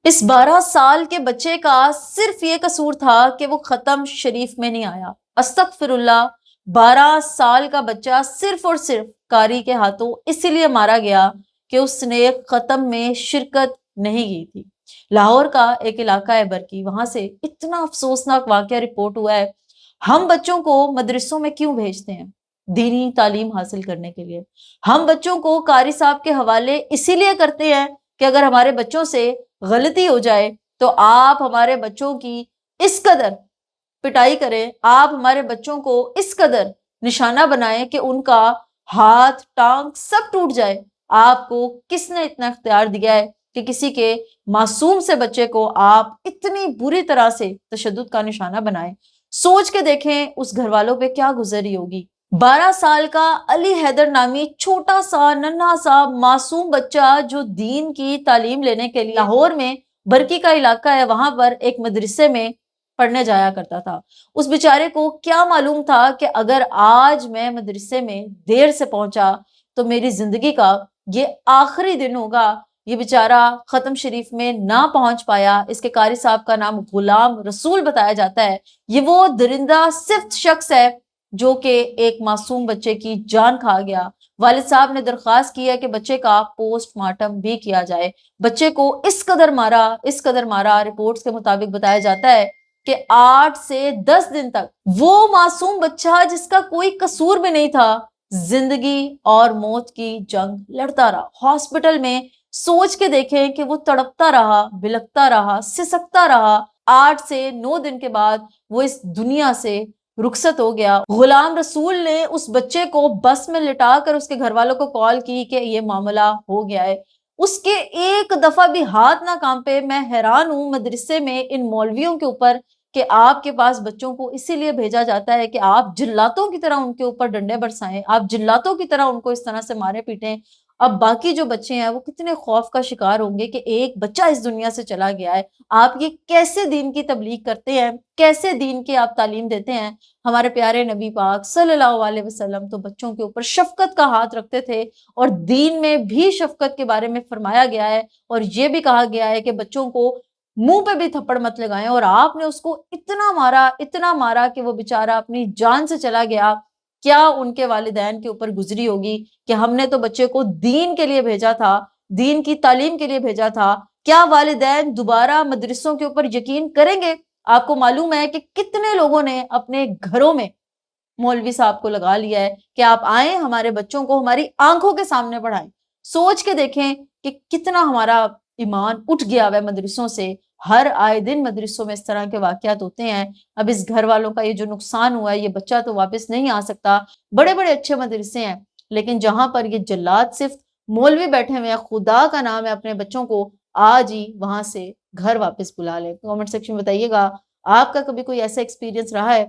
اس 12 سال کے بچے کا صرف یہ قصور تھا کہ وہ ختم شریف میں نہیں آیا۔ استغفر اللہ، 12 سال کا بچہ صرف اور صرف قاری کے ہاتھوں اسی لیے مارا گیا کہ اس نے ختم میں شرکت نہیں کی تھی۔ لاہور کا ایک علاقہ ہے برکی، وہاں سے اتنا افسوسناک واقعہ رپورٹ ہوا ہے۔ ہم بچوں کو مدرسوں میں کیوں بھیجتے ہیں؟ دینی تعلیم حاصل کرنے کے لیے۔ ہم بچوں کو قاری صاحب کے حوالے اسی لیے کرتے ہیں کہ اگر ہمارے بچوں سے غلطی ہو جائے تو آپ ہمارے بچوں کی اس قدر پٹائی کریں، آپ ہمارے بچوں کو اس قدر نشانہ بنائیں کہ ان کا ہاتھ ٹانگ سب ٹوٹ جائے۔ آپ کو کس نے اتنا اختیار دیا ہے کہ کسی کے معصوم سے بچے کو آپ اتنی بری طرح سے تشدد کا نشانہ بنائیں؟ سوچ کے دیکھیں اس گھر والوں پہ کیا گزری ہوگی۔ 12 سال کا علی حیدر نامی چھوٹا سا ننھا سا معصوم بچہ جو دین کی تعلیم لینے کے لیے لاہور میں برکی کا علاقہ ہے، وہاں پر ایک مدرسے میں پڑھنے جایا کرتا تھا۔ اس بیچارے کو کیا معلوم تھا کہ اگر آج میں مدرسے میں دیر سے پہنچا تو میری زندگی کا یہ آخری دن ہوگا۔ یہ بیچارہ ختم شریف میں نہ پہنچ پایا۔ اس کے قاری صاحب کا نام غلام رسول بتایا جاتا ہے۔ یہ وہ درندہ صفت شخص ہے جو کہ ایک معصوم بچے کی جان کھا گیا۔ والد صاحب نے درخواست کی ہے کہ بچے کا پوسٹ مارٹم بھی کیا جائے۔ بچے کو اس قدر مارا، رپورٹس کے مطابق بتایا جاتا ہے کہ 8 سے 10 دن تک وہ معصوم بچہ جس کا کوئی قصور بھی نہیں تھا، زندگی اور موت کی جنگ لڑتا رہا ہاسپٹل میں۔ سوچ کے دیکھیں کہ وہ تڑپتا رہا، بلکتا رہا، سسکتا رہا۔ 8 سے 9 دن کے بعد وہ اس دنیا سے رخصت ہو گیا۔ غلام رسول نے اس بچے کو بس میں لٹا کر اس کے گھر والوں کو کال کی کہ یہ معاملہ ہو گیا ہے۔ اس کے ایک دفعہ بھی ہاتھ نہ کانپے۔ میں حیران ہوں مدرسے میں ان مولویوں کے اوپر کہ آپ کے پاس بچوں کو اسی لیے بھیجا جاتا ہے کہ آپ جلاتوں کی طرح ان کے اوپر ڈنڈے برسائیں، آپ جلاتوں کی طرح ان کو اس طرح سے مارے پیٹیں۔ اب باقی جو بچے ہیں وہ کتنے خوف کا شکار ہوں گے کہ ایک بچہ اس دنیا سے چلا گیا ہے۔ آپ یہ کیسے دین کی تبلیغ کرتے ہیں؟ کیسے دین کی آپ تعلیم دیتے ہیں؟ ہمارے پیارے نبی پاک صلی اللہ علیہ وسلم تو بچوں کے اوپر شفقت کا ہاتھ رکھتے تھے، اور دین میں بھی شفقت کے بارے میں فرمایا گیا ہے، اور یہ بھی کہا گیا ہے کہ بچوں کو منہ پہ بھی تھپڑ مت لگائیں۔ اور آپ نے اس کو اتنا مارا کہ وہ بیچارہ اپنی جان سے چلا گیا۔ کیا ان کے والدین کے اوپر گزری ہوگی کہ ہم نے تو بچے کو دین کے لیے بھیجا تھا، دین کی تعلیم کے لیے بھیجا تھا۔ کیا والدین دوبارہ مدرسوں کے اوپر یقین کریں گے؟ آپ کو معلوم ہے کہ کتنے لوگوں نے اپنے گھروں میں مولوی صاحب کو لگا لیا ہے کہ آپ آئیں ہمارے بچوں کو ہماری آنکھوں کے سامنے پڑھائیں۔ سوچ کے دیکھیں کہ کتنا ہمارا ایمان اٹھ گیا ہے مدرسوں سے۔ ہر آئے دن مدرسوں میں اس طرح کے واقعات ہوتے ہیں۔ اب اس گھر والوں کا یہ جو نقصان ہوا ہے، یہ بچہ تو واپس نہیں آ سکتا۔ بڑے بڑے اچھے مدرسے ہیں، لیکن جہاں پر یہ جلاد صرف مولوی بیٹھے ہوئے ہیں، خدا کا نام ہے اپنے بچوں کو آج ہی وہاں سے گھر واپس بلا لیں۔ کامنٹ سیکشن میں بتائیے گا آپ کا کبھی کوئی ایسا ایکسپیرینس رہا ہے